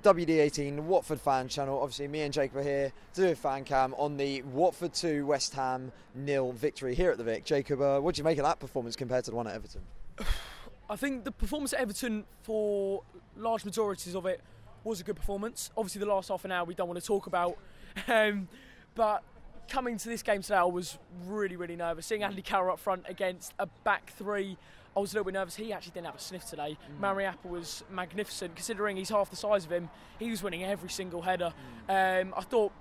WD18 Watford fan channel. Obviously, me and Jacob are here to do a Fancam on the Watford 2 West Ham 0 victory here at the Vic. Jacob, what do you make of that performance compared to the one at Everton? I think the performance at Everton, for large majorities of it, was a good performance. Obviously, the last half an hour we don't want to talk about, but coming to this game today, I was really, really nervous. Seeing Andy Carroll up front against a back three, I was a little bit nervous. He actually didn't have a sniff today. Mariappa was magnificent. Considering he's half the size of him, he was winning every single header. I thought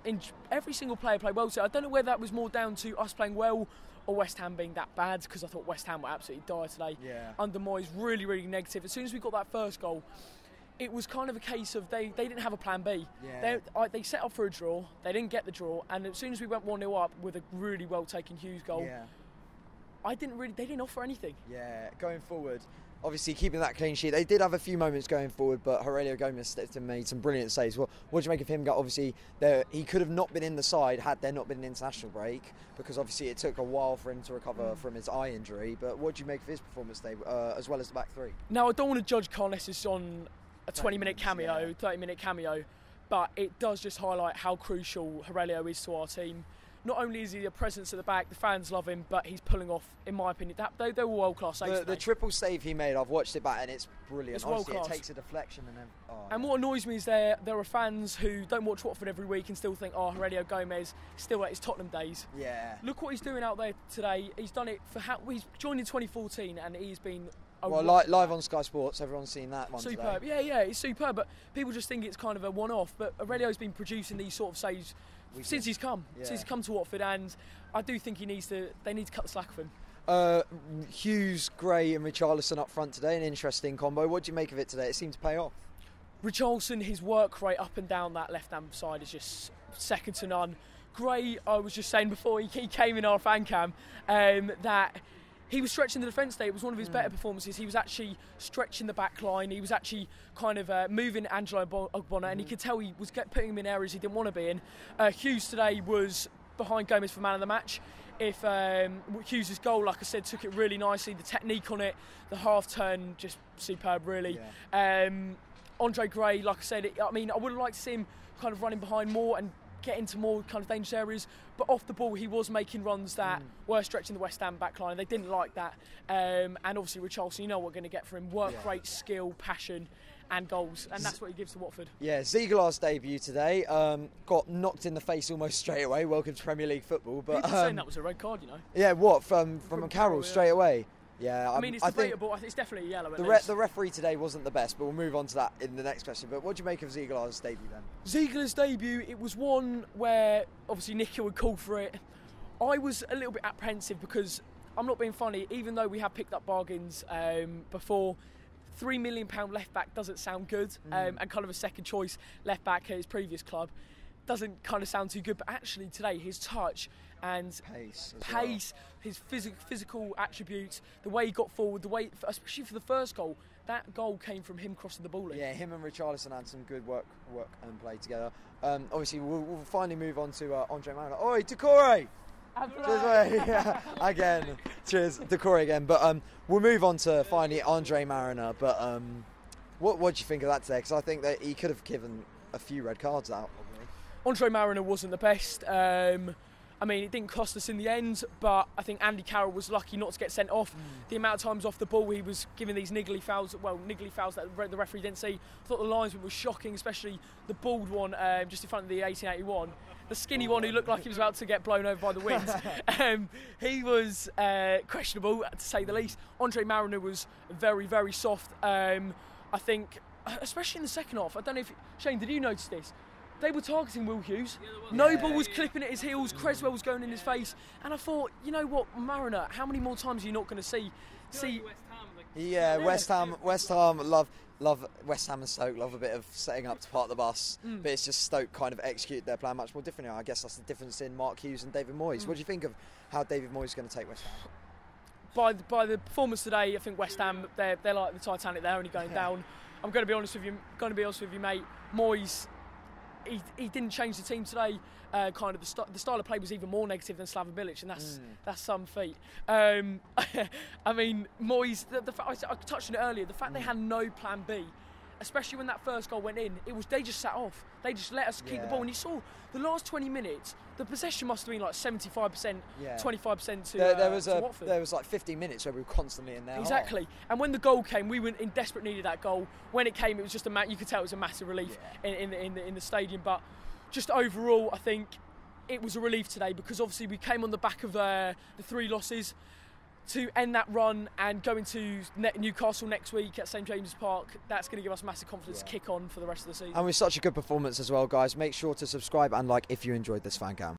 every single player played well today. I don't know whether that was more down to us playing well or West Ham being that bad, because I thought West Ham were absolutely dire today. Under Moyes, really, really negative. As soon as we got that first goal, it was kind of a case of they didn't have a plan B. They set up for a draw, they didn't get the draw, and as soon as we went 1-0 up with a really well taken Hughes goal, they didn't offer anything. Going forward, obviously keeping that clean sheet, they did have a few moments going forward, but Aurelio Gomes stepped in and made some brilliant saves. What do you make of him? Obviously, he could have not been in the side had there not been an international break, because obviously it took a while for him to recover from his eye injury. But what do you make of his performance today, as well as the back three? Now, I don't want to judge Carnessis on a 20-minute cameo, 30-minute cameo, but it does just highlight how crucial Aurelio is to our team. Not only is he a presence at the back, the fans love him, but he's pulling off, in my opinion, they were world-class saves. The triple save he made, I've watched it back and it's brilliant. It's honestly, world-class. It takes a deflection and then... And what annoys me is there are fans who don't watch Watford every week and still think, Aurelio Gomes still at his Tottenham days. Look what he's doing out there today. He's done it for he's joined in 2014 and he's been... live on Sky Sports, everyone's seen that one superb. Today. Yeah, it's superb, but people just think it's kind of a one-off. But Aurelio's been producing these sort of saves since he's come to Watford, and I do think they need to cut the slack of him. Hughes, Gray and Richarlison up front today, an interesting combo. What do you make of it today? It seemed to pay off. Richarlison, his work rate up and down that left-hand side is just second to none. Gray, I was just saying before he came in our fan cam, that he was stretching the defence today. It was one of his better performances. He was actually stretching the back line. He was actually kind of moving Angelo Ogbonna, and you could tell he was putting him in areas he didn't want to be in. Hughes today was behind Gomes for man of the match. If Hughes' goal, like I said, took it really nicely. The technique on it, the half turn, just superb, really. Andre Gray, like I said, I would have liked to see him kind of running behind more and get into more kind of dangerous areas, but off the ball he was making runs that were stretching the West Ham back line. They didn't like that, and obviously Richarlison, you know what we're going to get from him: work rate, skill, passion and goals, and that's what he gives to Watford. Zegelaar's debut today got knocked in the face almost straight away. Welcome to Premier League football. But people saying that was a red card, you know. From Carroll straight away. I mean, it's debatable. I think it's definitely a yellow. The referee today wasn't the best, but we'll move on to that in the next question. But what do you make of Zegelaar's debut then? Zegelaar's debut, it was one where obviously Nikhil had called for it. I was a little bit apprehensive because, I'm not being funny, even though we have picked up bargains before, £3 million left back doesn't sound good, and kind of a second choice left back at his previous club doesn't kind of sound too good. But actually today, his touch and pace, his physical attributes, the way he got forward, the way, especially for the first goal, that goal came from him crossing the ball in. Yeah, him and Richarlison had some good work and play together. Obviously, we'll finally move on to Andre Mariner. Oi, Decore! Again, cheers, Decore again. But we'll move on to finally Andre Mariner. But what do you think of that today? Because I think that he could have given a few red cards out. Andre Mariner wasn't the best. It didn't cost us in the end, but I think Andy Carroll was lucky not to get sent off. The amount of times off the ball he was giving these niggly fouls that the referee didn't see. I thought the linesman was shocking, especially the bald one just in front of the 1881. The skinny one who looked like he was about to get blown over by the wind. He was questionable, to say the least. Andre Mariner was very, very soft. I think, especially in the second half, I don't know if... Shane, did you notice this? They were targeting Will Hughes. Noble was clipping at his heels. Creswell was going in his face. And I thought, you know what, Mariner, how many more times are you not going to see? West Ham love West Ham and Stoke love a bit of setting up to park the bus, but it's just Stoke kind of execute their plan much more differently. I guess that's the difference in Mark Hughes and David Moyes. What do you think of how David Moyes is going to take West Ham? By the performance today, I think West Ham they're like the Titanic. They're only going down. I'm going to be honest with you, mate. Moyes, he didn't change the team today. Kind of the style of play was even more negative than Slaven Bilic, and that's some feat. Moyes. I touched on it earlier. The fact they had no plan B, especially when that first goal went in, they just sat off. They just let us keep the ball. And you saw the last 20 minutes, the possession must have been like 75%, 25% to Watford. There was like 15 minutes where we were constantly in there. Exactly. And when the goal came, we were in desperate need of that goal. When it came, it was just you could tell it was a massive relief in the stadium. But just overall, I think it was a relief today because obviously we came on the back of the 3 losses. To end that run and go into Newcastle next week at St James's Park, that's going to give us massive confidence to kick on for the rest of the season. And with such a good performance as well, guys, make sure to subscribe and like if you enjoyed this Fancam.